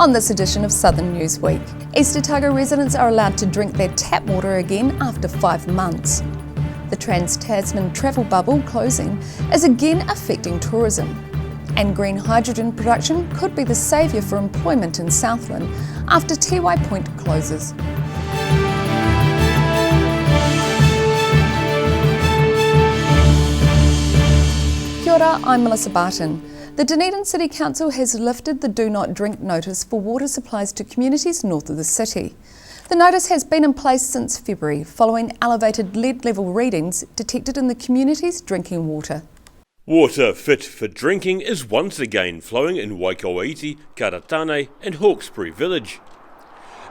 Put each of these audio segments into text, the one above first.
On this edition of Southern Newsweek, East Otago residents are allowed to drink their tap water again after 5 months. The Trans-Tasman travel bubble closing is again affecting tourism. And green hydrogen production could be the saviour for employment in Southland after Tiwai Point closes. Kia ora, I'm Melissa Barton. The Dunedin City Council has lifted the Do Not Drink notice for water supplies to communities north of the city. The notice has been in place since February, following elevated lead level readings detected in the community's drinking water. Water fit for drinking is once again flowing in Waikouaiti, Karatane and Hawkesbury Village.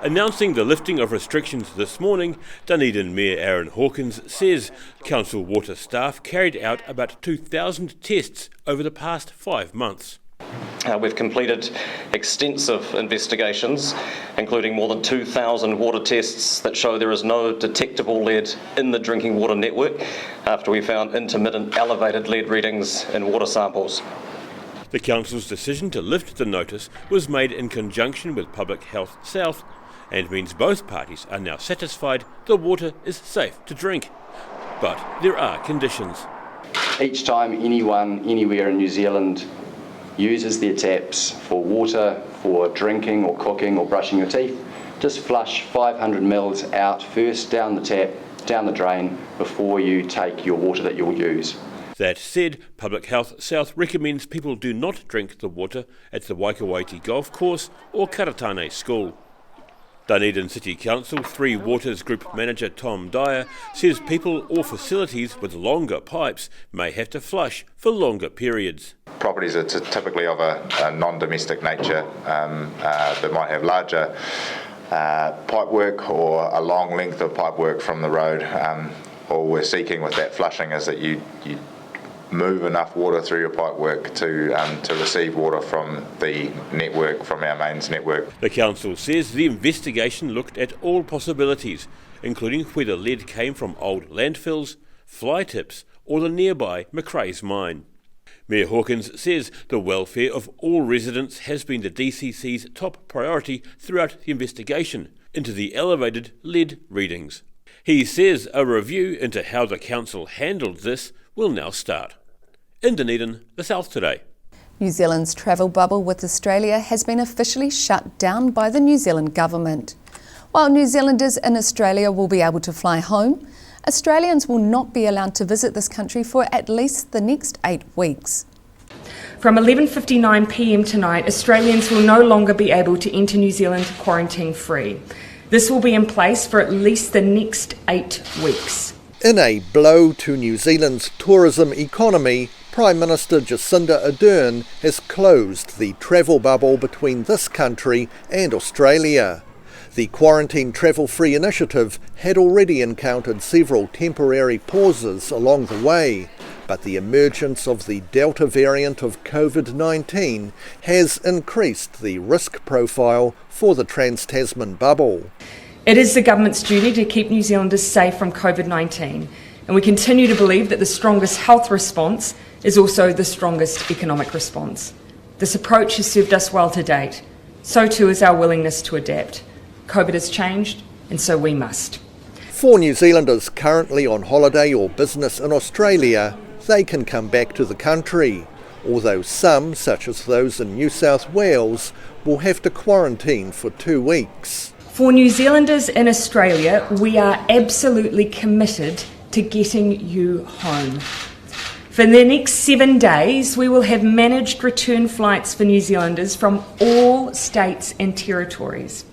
Announcing the lifting of restrictions this morning, Dunedin Mayor Aaron Hawkins says council water staff carried out about 2,000 tests over the past 5 months. We've completed extensive investigations, including more than 2,000 water tests that show there is no detectable lead in the drinking water network after we found intermittent elevated lead readings in water samples. The council's decision to lift the notice was made in conjunction with Public Health South and means both parties are now satisfied the water is safe to drink. But there are conditions. Each time anyone anywhere in New Zealand uses their taps for water, for drinking or cooking or brushing your teeth, just flush 500 mils out first down the tap, down the drain, before you take your water that you'll use. That said, Public Health South recommends people do not drink the water at the Waikouaiti Golf Course or Karatane School. Dunedin City Council Three Waters Group Manager Tom Dyer says people or facilities with longer pipes may have to flush for longer periods. Properties are typically of a non-domestic nature that might have larger pipe work or a long length of pipe work from the road. All we're seeking with that flushing is that you move enough water through your pipe work to receive water from the network, from our mains network. The council says the investigation looked at all possibilities, including whether lead came from old landfills, fly tips or the nearby Macrae's mine. Mayor Hawkins says the welfare of all residents has been the DCC's top priority throughout the investigation into the elevated lead readings. He says a review into how the council handled this will now start. In Dunedin, the South Today. New Zealand's travel bubble with Australia has been officially shut down by the New Zealand government. While New Zealanders in Australia will be able to fly home, Australians will not be allowed to visit this country for at least the next 8 weeks. From 11:59 p.m. tonight, Australians will no longer be able to enter New Zealand quarantine free. This will be in place for at least the next 8 weeks. In a blow to New Zealand's tourism economy, Prime Minister Jacinda Ardern has closed the travel bubble between this country and Australia. The Quarantine Travel Free initiative had already encountered several temporary pauses along the way, but the emergence of the Delta variant of COVID-19 has increased the risk profile for the Trans-Tasman bubble. It is the government's duty to keep New Zealanders safe from COVID-19, and we continue to believe that the strongest health response is also the strongest economic response. This approach has served us well to date. So too is our willingness to adapt. COVID has changed, and so we must. For New Zealanders currently on holiday or business in Australia, they can come back to the country, although some, such as those in New South Wales, will have to quarantine for 2 weeks. For New Zealanders in Australia, we are absolutely committed to getting you home. For the next 7 days, we will have managed return flights for New Zealanders from all states and territories.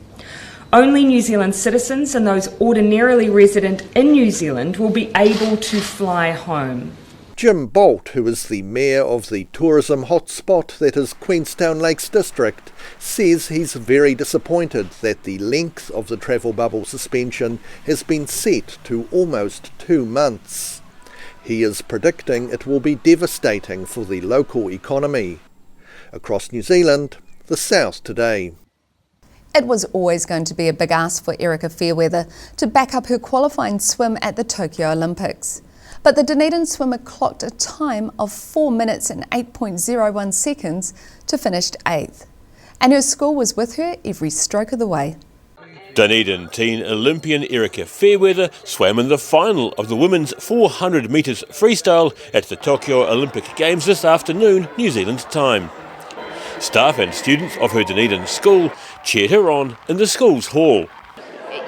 Only New Zealand citizens and those ordinarily resident in New Zealand will be able to fly home. Jim Bolt, who is the mayor of the tourism hotspot that is Queenstown Lakes District, says he's very disappointed that the length of the travel bubble suspension has been set to almost 2 months. He is predicting it will be devastating for the local economy. Across New Zealand, the South Today. It was always going to be a big ask for Erica Fairweather to back up her qualifying swim at the Tokyo Olympics. But the Dunedin swimmer clocked a time of 4 minutes and 8.01 seconds to finish 8th. and her school was with her every stroke of the way. Dunedin teen Olympian Erica Fairweather swam in the final of the women's 400 metres freestyle at the Tokyo Olympic Games this afternoon, New Zealand time. Staff and students of her Dunedin school cheered her on in the school's hall.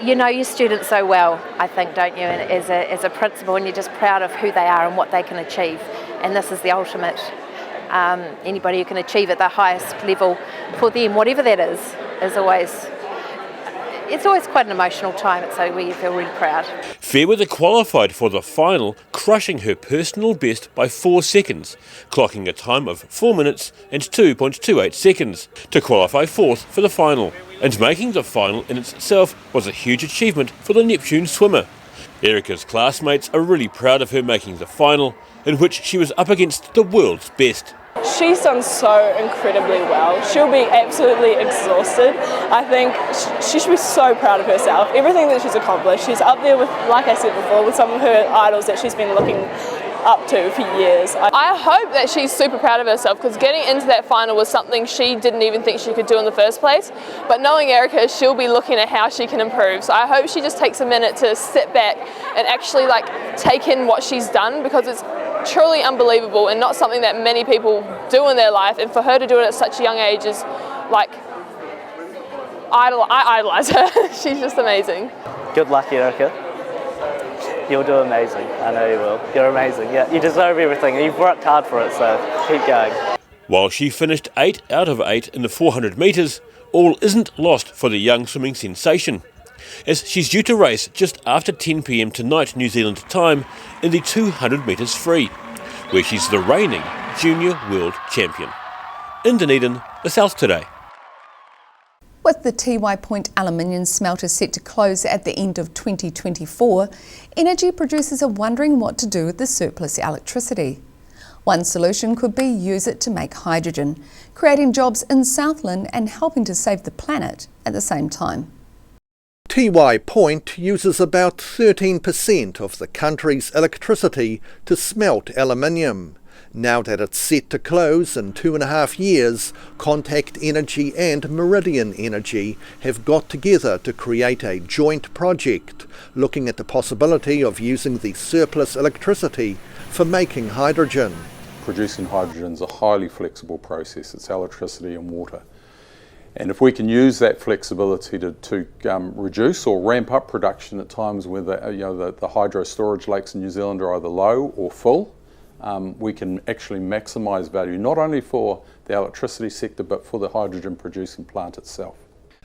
You know your students so well, I think, don't you, and as a principal, and you're just proud of who they are and what they can achieve, and this is the ultimate. Anybody who can achieve at the highest level for them, whatever that is always... It's always quite an emotional time, so we feel really proud. Fairweather qualified for the final, crushing her personal best by 4 seconds, clocking a time of 4 minutes and 2.28 seconds to qualify fourth for the final. And making the final in itself was a huge achievement for the Neptune swimmer. Erica's classmates are really proud of her making the final, in which she was up against the world's best. She's done so incredibly well. She'll be absolutely exhausted. I think she should be so proud of herself. Everything that she's accomplished, she's up there with, like I said before, with some of her idols that she's been looking up to for years. I hope that she's super proud of herself, because getting into that final was something she didn't even think she could do in the first place. But knowing Erica, she'll be looking at how she can improve. So I hope she just takes a minute to sit back and actually take in what she's done, because it's truly unbelievable and not something that many people do in their life, and for her to do it at such a young age is I idolise her. She's just amazing. Good luck, Erica. You'll do amazing. I know you will. You're amazing. Yeah, you deserve everything. You've worked hard for it, so keep going. While she finished 8 out of 8 in the 400 metres, all isn't lost for the young swimming sensation, as she's due to race just after 10 p.m. tonight New Zealand time in the 200 metres free, where she's the reigning junior world champion. In Dunedin, the South Today. With the Tiwai Point aluminium smelter set to close at the end of 2024, energy producers are wondering what to do with the surplus electricity. One solution could be use it to make hydrogen, creating jobs in Southland and helping to save the planet at the same time. Tiwai Point uses about 13% of the country's electricity to smelt aluminium. Now that it's set to close in 2.5 years, Contact Energy and Meridian Energy have got together to create a joint project looking at the possibility of using the surplus electricity for making hydrogen. Producing hydrogen is a highly flexible process. It's electricity and water. And if we can use that flexibility to reduce or ramp up production at times where the hydro storage lakes in New Zealand are either low or full, we can actually maximise value not only for the electricity sector but for the hydrogen producing plant itself.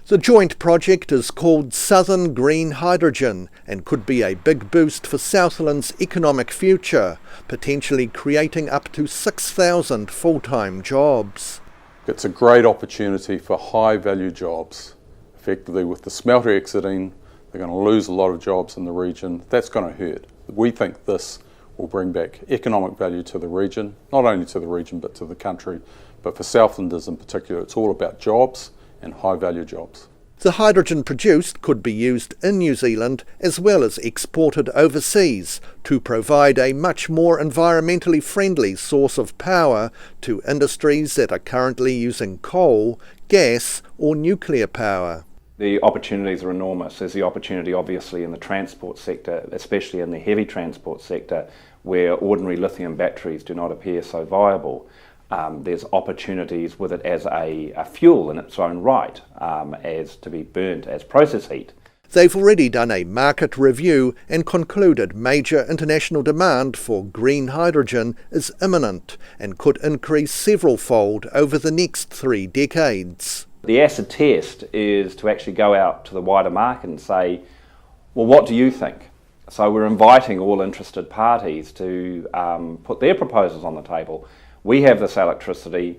The joint project is called Southern Green Hydrogen and could be a big boost for Southland's economic future, potentially creating up to 6,000 full-time jobs. It's a great opportunity for high value jobs. Effectively, with the smelter exiting, they're going to lose a lot of jobs in the region. That's going to hurt. We think this will bring back economic value to the region, not only to the region but to the country, but for Southlanders in particular. It's all about jobs and high value jobs. The hydrogen produced could be used in New Zealand as well as exported overseas to provide a much more environmentally friendly source of power to industries that are currently using coal, gas or nuclear power. The opportunities are enormous. There's the opportunity obviously in the transport sector, especially in the heavy transport sector where ordinary lithium batteries do not appear so viable. There's opportunities with it as a fuel in its own right, as to be burnt as process heat. They've already done a market review and concluded major international demand for green hydrogen is imminent and could increase several-fold over the next 3 decades. The acid test is to actually go out to the wider market and say, well, what do you think? So we're inviting all interested parties to put their proposals on the table. We have this electricity,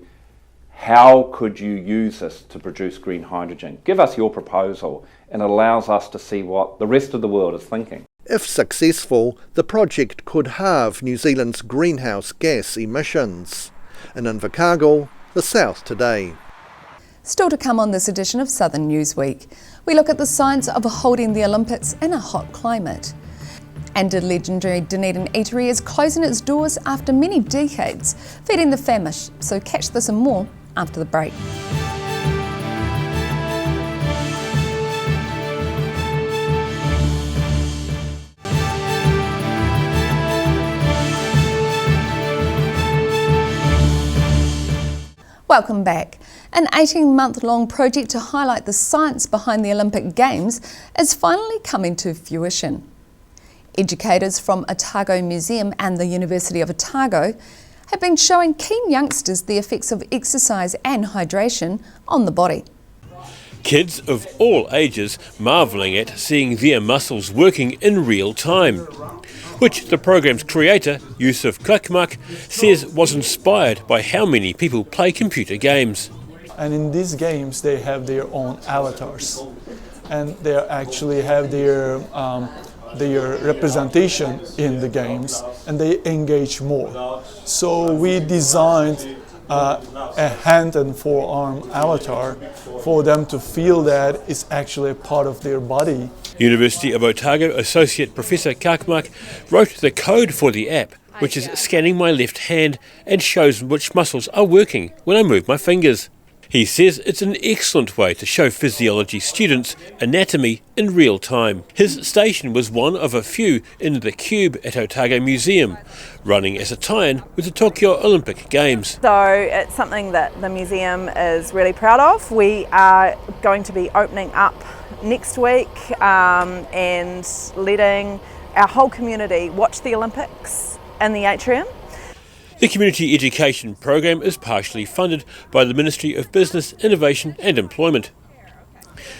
how could you use this to produce green hydrogen? Give us your proposal, and it allows us to see what the rest of the world is thinking. If successful, the project could halve New Zealand's greenhouse gas emissions. In Invercargill, the South Today. Still to come on this edition of Southern Newsweek, we look at the science of holding the Olympics in a hot climate. And a legendary Dunedin eatery is closing its doors after many decades, feeding the famished. So catch this and more after the break. Welcome back. An 18-month-long project to highlight the science behind the Olympic Games is finally coming to fruition. Educators from Otago Museum and the University of Otago have been showing keen youngsters the effects of exercise and hydration on the body. Kids of all ages marvelling at seeing their muscles working in real time, which the programme's creator, Yusuf Kakmak, says was inspired by how many people play computer games. And in these games they have their own avatars, and they actually have their representation in the games, and they engage more. So we designed a hand and forearm avatar for them to feel that it's actually a part of their body. University of Otago Associate Professor Kakmak wrote the code for the app, which is scanning my left hand and shows which muscles are working when I move my fingers. He says it's an excellent way to show physiology students anatomy in real time. His station was one of a few in the Cube at Otago Museum, running as a tie-in with the Tokyo Olympic Games. So it's something that the museum is really proud of. We are going to be opening up next week and letting our whole community watch the Olympics in the atrium. The community education program is partially funded by the Ministry of Business, Innovation and Employment.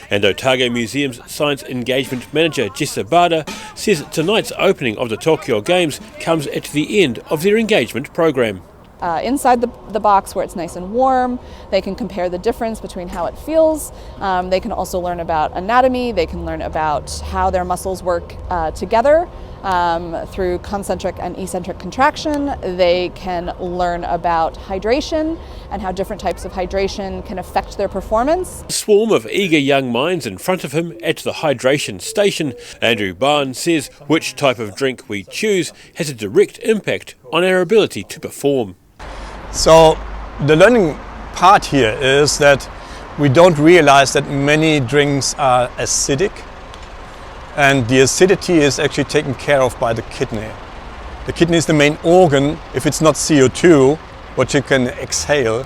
And Otago Museum's Science Engagement Manager Jessa Bada says tonight's opening of the Tokyo Games comes at the end of their engagement program. Inside the box where it's nice and warm, they can compare the difference between how it feels. They can also learn about anatomy, they can learn about how their muscles work together through concentric and eccentric contraction. They can learn about hydration and how different types of hydration can affect their performance. A swarm of eager young minds in front of him at the hydration station. Andrew Barnes says which type of drink we choose has a direct impact on our ability to perform. So the learning part here is that we don't realize that many drinks are acidic, and the acidity is actually taken care of by the kidney. The kidney is the main organ. If it's not CO2, what you can exhale,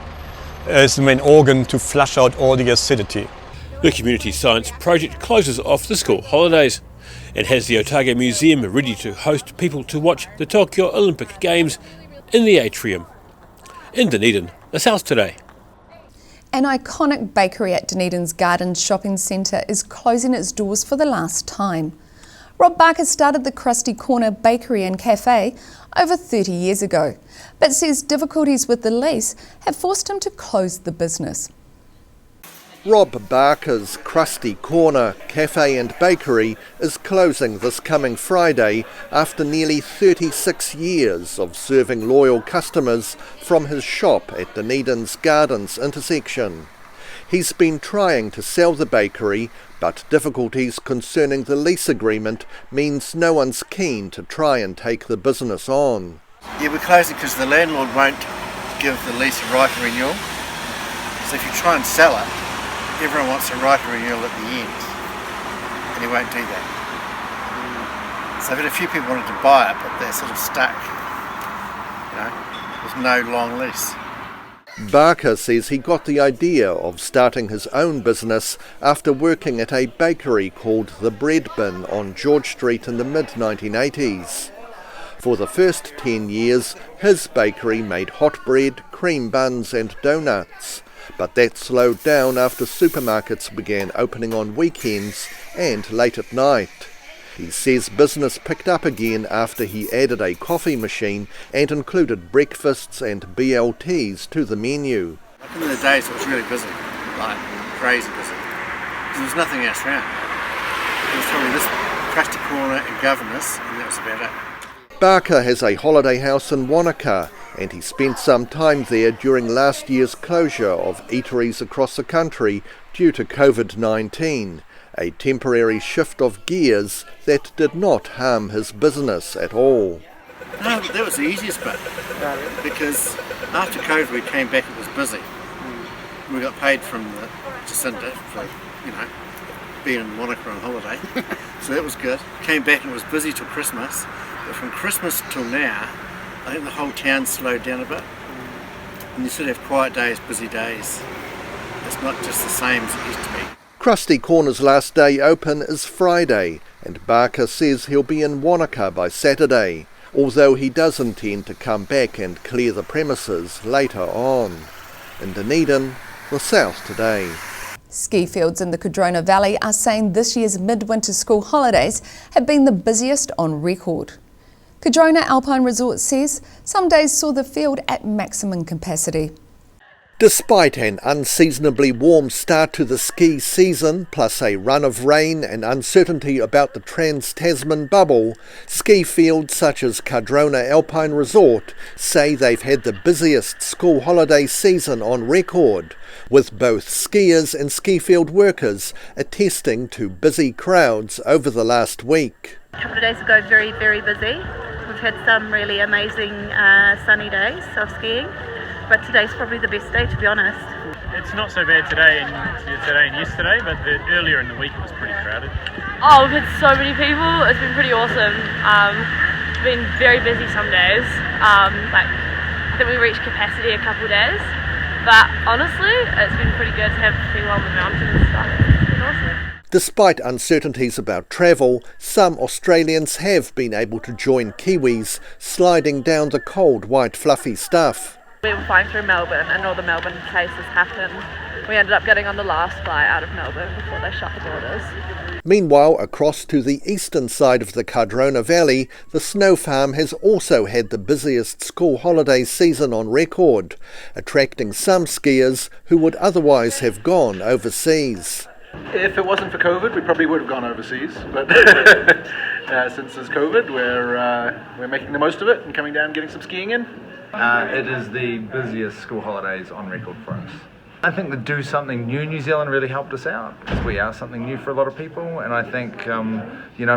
is the main organ to flush out all the acidity. The community science project closes off the school holidays and has the Otago Museum ready to host people to watch the Tokyo Olympic Games in the atrium. In Dunedin, the South Today. An iconic bakery at Dunedin's Gardens Shopping Centre is closing its doors for the last time. Rob Barker started the Krusty Corner Bakery and Cafe over 30 years ago, but says difficulties with the lease have forced him to close the business. Rob Barker's Krusty Corner Cafe and Bakery is closing this coming Friday after nearly 36 years of serving loyal customers from his shop at Dunedin's Gardens intersection. He's been trying to sell the bakery, but difficulties concerning the lease agreement means no one's keen to try and take the business on. Yeah, we're closing because the landlord won't give the lease a right of renewal. So if you try and sell it, everyone wants a right of renewal at the end, and he won't do that. So I've had a few people wanted to buy it, but they're sort of stuck, with no long lease. Barker says he got the idea of starting his own business after working at a bakery called The Bread Bin on George Street in the mid-1980s. For the first 10 years, his bakery made hot bread, cream buns and donuts. But that slowed down after supermarkets began opening on weekends and late at night. He says business picked up again after he added a coffee machine and included breakfasts and BLTs to the menu. Back in the days it was really busy, like crazy busy. There was nothing else around. It was probably this Krusty Corner and Governors, and that was about it. Barker has a holiday house in Wanaka, and he spent some time there during last year's closure of eateries across the country due to COVID-19, a temporary shift of gears that did not harm his business at all. No, that was the easiest bit, because after COVID we came back, it was busy. We got paid from the Jacinda for, being in Wanaka on holiday, so that was good. Came back and it was busy till Christmas, but from Christmas till now, I think the whole town slowed down a bit. And you sort of have quiet days, busy days. It's not just the same as it used to be. Krusty Corner's last day open is Friday, and Barker says he'll be in Wanaka by Saturday, although he does intend to come back and clear the premises later on. In Dunedin, the South Today. Ski fields in the Cardrona Valley are saying this year's midwinter school holidays have been the busiest on record. Cardrona Alpine Resort says some days saw the field at maximum capacity. Despite an unseasonably warm start to the ski season, plus a run of rain and uncertainty about the Trans-Tasman bubble, ski fields such as Cardrona Alpine Resort say they've had the busiest school holiday season on record, with both skiers and ski field workers attesting to busy crowds over the last week. A couple of days ago, very, very busy. We've had some really amazing sunny days of skiing. But today's probably the best day, to be honest. It's not so bad today and yesterday, but earlier in the week it was pretty crowded. Oh, we've had so many people. It's been pretty awesome. It's been very busy some days. I think we reached capacity a couple of days. But honestly, it's been pretty good to have people on the mountain and stuff. It's been awesome. Despite uncertainties about travel, some Australians have been able to join Kiwis sliding down the cold, white, fluffy stuff. We were flying through Melbourne and all the Melbourne cases happened. We ended up getting on the last flight out of Melbourne before they shut the borders. Meanwhile, across to the eastern side of the Cardrona Valley, the Snow Farm has also had the busiest school holiday season on record, attracting some skiers who would otherwise have gone overseas. If it wasn't for COVID, we probably would have gone overseas, but since there's COVID, we're making the most of it and coming down and getting some skiing in. It is the busiest school holidays on record for us. I think the Do Something New New Zealand really helped us out, because we are something new for a lot of people, and I think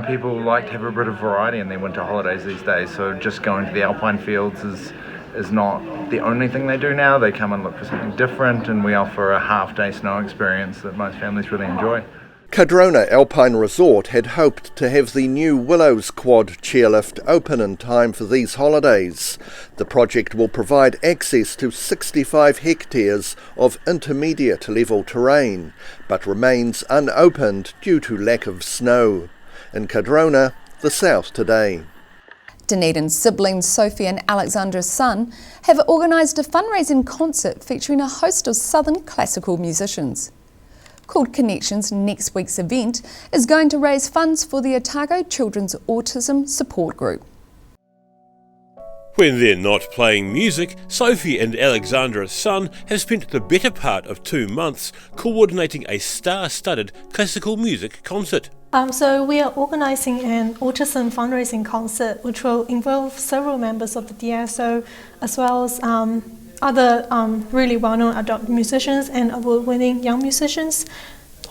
people like to have a bit of variety in their winter holidays these days, so just going to the alpine fields is not the only thing they do now. They come and look for something different, and we offer a half-day snow experience that most families really enjoy. Cardrona Alpine Resort had hoped to have the new Willows Quad chairlift open in time for these holidays. The project will provide access to 65 hectares of intermediate level terrain, but remains unopened due to lack of snow. In Cardrona, the South Today. Dunedin's siblings Sophie and Alexandra Sun have organised a fundraising concert featuring a host of southern classical musicians. Called Connections, next week's event is going to raise funds for the Otago Children's Autism Support Group. When they're not playing music, Sophie and Alexandra Sun have spent the better part of 2 months coordinating a star-studded classical music concert. So we are organising an autism fundraising concert which will involve several members of the DSO as well as other really well-known adult musicians and award-winning young musicians.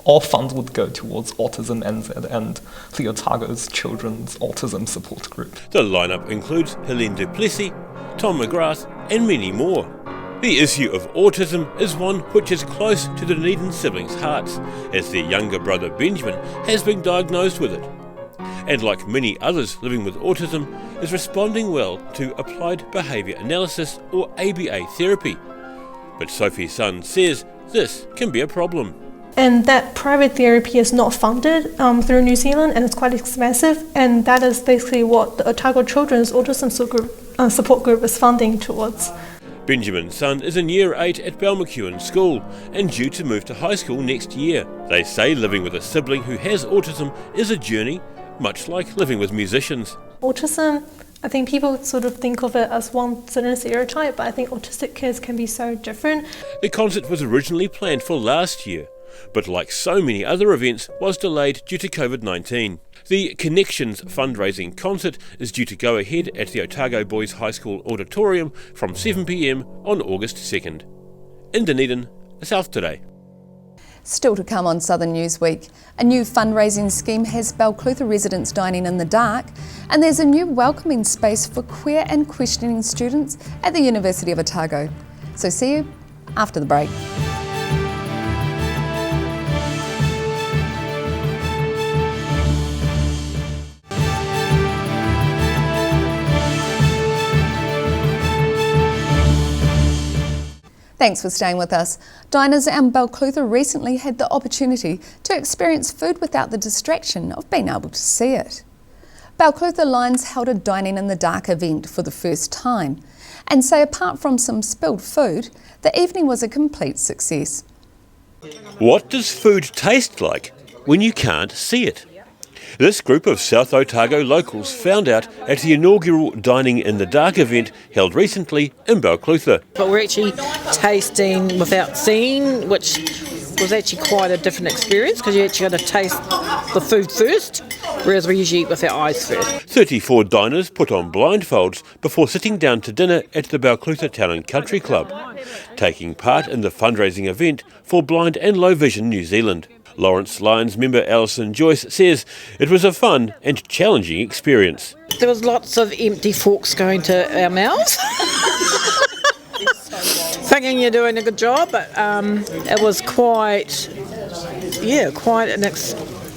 All funds would go towards Autism NZ and the Otago's Children's Autism Support Group. The lineup includes Helene Duplessis, Tom McGrath and many more. The issue of autism is one which is close to the Dunedin siblings' hearts, as their younger brother Benjamin has been diagnosed with it, and like many others living with autism, is responding well to applied behaviour analysis or ABA therapy. But Sophie Sun says this can be a problem. And that private therapy is not funded through New Zealand, and it's quite expensive, and that is basically what the Otago Children's Autism Support Group is funding towards. Benjamin's son is in Year 8 at Balmacewen School and due to move to high school next year. They say living with a sibling who has autism is a journey, much like living with musicians. Autism, I think people sort of think of it as one certain stereotype, but I think autistic kids can be so different. The concert was originally planned for last year, but like so many other events, was delayed due to COVID-19. The Connections fundraising concert is due to go ahead at the Otago Boys High School Auditorium from 7 p.m. on August 2nd. In Dunedin, South Today. Still to come on Southern Newsweek, a new fundraising scheme has Balclutha residents dining in the dark, and there's a new welcoming space for queer and questioning students at the University of Otago. So see you after the break. Thanks for staying with us. Diners in Balclutha recently had the opportunity to experience food without the distraction of being able to see it. Balclutha Lions held a Dining in the Dark event for the first time and say apart from some spilled food, the evening was a complete success. What does food taste like when you can't see it? This group of South Otago locals found out at the inaugural Dining in the Dark event held recently in Balclutha. But we're actually tasting without seeing, which was actually quite a different experience because you actually got to taste the food first, whereas we usually eat with our eyes first. 34 diners put on blindfolds before sitting down to dinner at the Balclutha Town and Country Club, taking part in the fundraising event for Blind and Low Vision New Zealand. Lawrence Lions member Alison Joyce says it was a fun and challenging experience. There was lots of empty forks going to our mouths. Thinking you're doing a good job, but it was quite an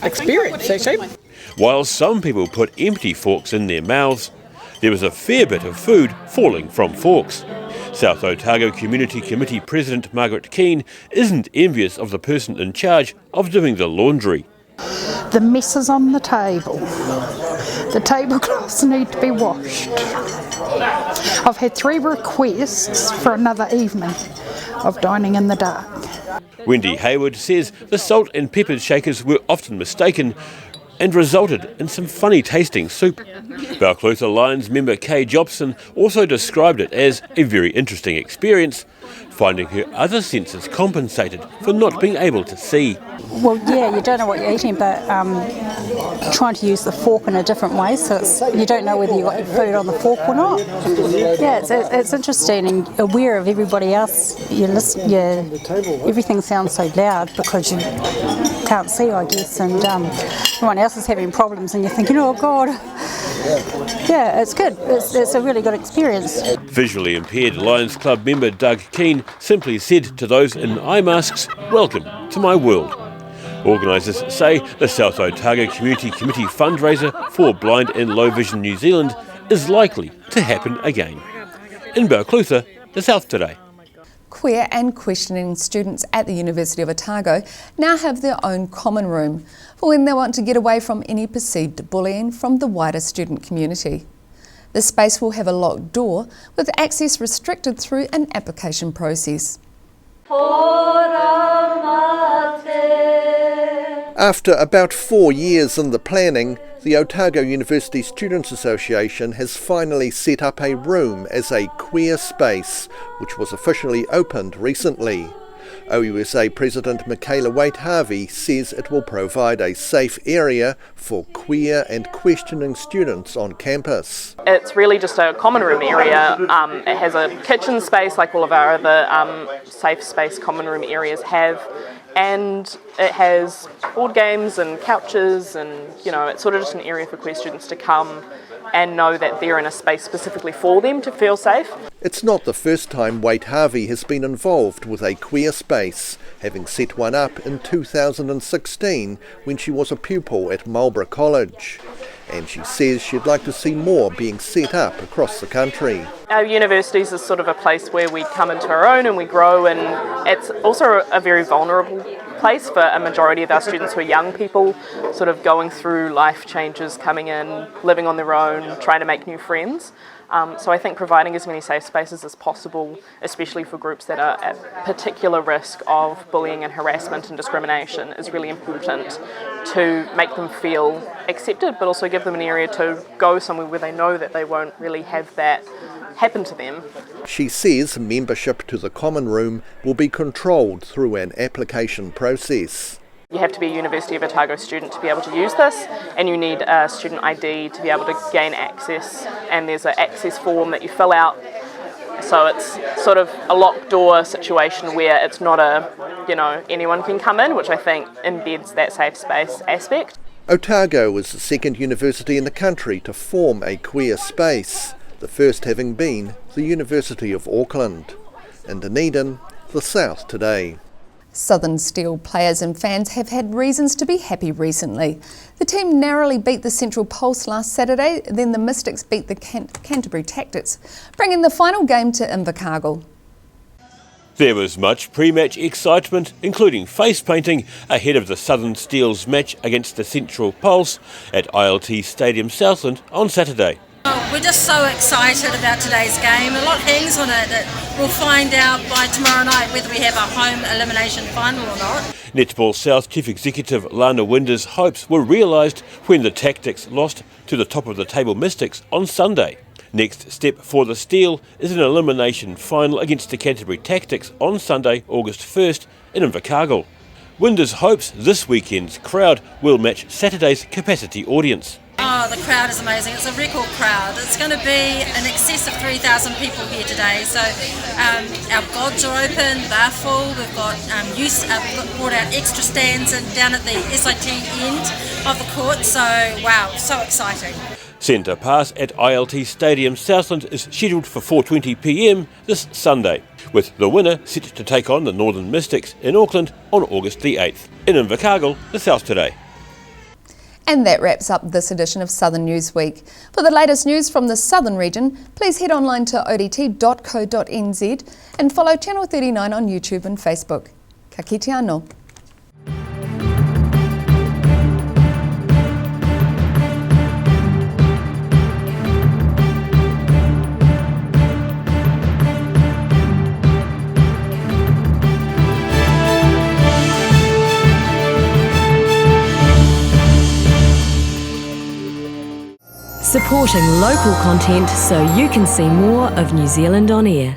experience actually. While some people put empty forks in their mouths, there was a fair bit of food falling from forks. South Otago Community Committee President Margaret Keen isn't envious of the person in charge of doing the laundry. The messes on the table. The tablecloths need to be washed. I've had 3 requests for another evening of Dining in the Dark. Wendy Hayward says the salt and pepper shakers were often mistaken and resulted in some funny tasting soup. Balclutha Lions member Kay Jobson also described it as a very interesting experience, finding her other senses compensated for not being able to see. Well, yeah, you don't know what you're eating, but trying to use the fork in a different way, so you don't know whether you got your food on the fork or not. Yeah, it's interesting and aware of everybody else. Everything sounds so loud because you can't see, I guess, and everyone else is having problems, and you're thinking, oh God. Yeah, it's good. It's a really good experience. Visually impaired Lions Club member Doug Keen simply said to those in eye masks, "Welcome to my world." Organisers say the South Otago Community Committee fundraiser for Blind and Low Vision New Zealand is likely to happen again. In Balclutha, the South Today. Queer and questioning students at the University of Otago now have their own common room for when they want to get away from any perceived bullying from the wider student community. The space will have a locked door with access restricted through an application process. After about 4 years in the planning, the Otago University Students' Association has finally set up a room as a queer space, which was officially opened recently. OUSA President Michaela Waite-Harvey says it will provide a safe area for queer and questioning students on campus. It's really just a common room area. It has a kitchen space like all of our other safe space common room areas have. And it has board games and couches and, it's sort of just an area for queer students to come and know that they're in a space specifically for them to feel safe. It's not the first time Waite-Harvey has been involved with a queer space, having set one up in 2016 when she was a pupil at Marlborough College. And she says she'd like to see more being set up across the country. Our universities is sort of a place where we come into our own and we grow, and it's also a very vulnerable place for a majority of our students who are young people, sort of going through life changes, coming in, living on their own, trying to make new friends. So I think providing as many safe spaces as possible, especially for groups that are at particular risk of bullying and harassment and discrimination, is really important to make them feel accepted, but also give them an area to go somewhere where they know that they won't really have that happen to them. She says membership to the common room will be controlled through an application process. You have to be a University of Otago student to be able to use this, and you need a student ID to be able to gain access, and there's an access form that you fill out. So it's sort of a locked door situation where it's not anyone can come in, which I think embeds that safe space aspect. Otago is the second university in the country to form a queer space, the first having been the University of Auckland. In Dunedin, the South Today. Southern Steel players and fans have had reasons to be happy recently. The team narrowly beat the Central Pulse last Saturday, then the Mystics beat the Canterbury Tactics, bringing the final game to Invercargill. There was much pre-match excitement, including face painting, ahead of the Southern Steel's match against the Central Pulse at ILT Stadium Southland on Saturday. We're just so excited about today's game. A lot hangs on it. That we'll find out by tomorrow night whether we have a home elimination final or not. Netball South Chief Executive Lana Winder's hopes were realised when the Tactics lost to the top of the table Mystics on Sunday. Next step for the Steel is an elimination final against the Canterbury Tactics on Sunday, August 1st in Invercargill. Winder's hopes this weekend's crowd will match Saturday's capacity audience. Oh, the crowd is amazing. It's a record crowd. It's going to be in excess of 3,000 people here today. So our gods are open, they're full. We've got brought out extra stands and down at the SIT end of the court. So, wow, so exciting. Centre Pass at ILT Stadium Southland is scheduled for 4:20 p.m. this Sunday, with the winner set to take on the Northern Mystics in Auckland on August the 8th. In Invercargill, the South Today. And that wraps up this edition of Southern Newsweek. For the latest news from the Southern region, please head online to odt.co.nz and follow Channel 39 on YouTube and Facebook. Ka kite anō. Supporting local content so you can see more of New Zealand on air.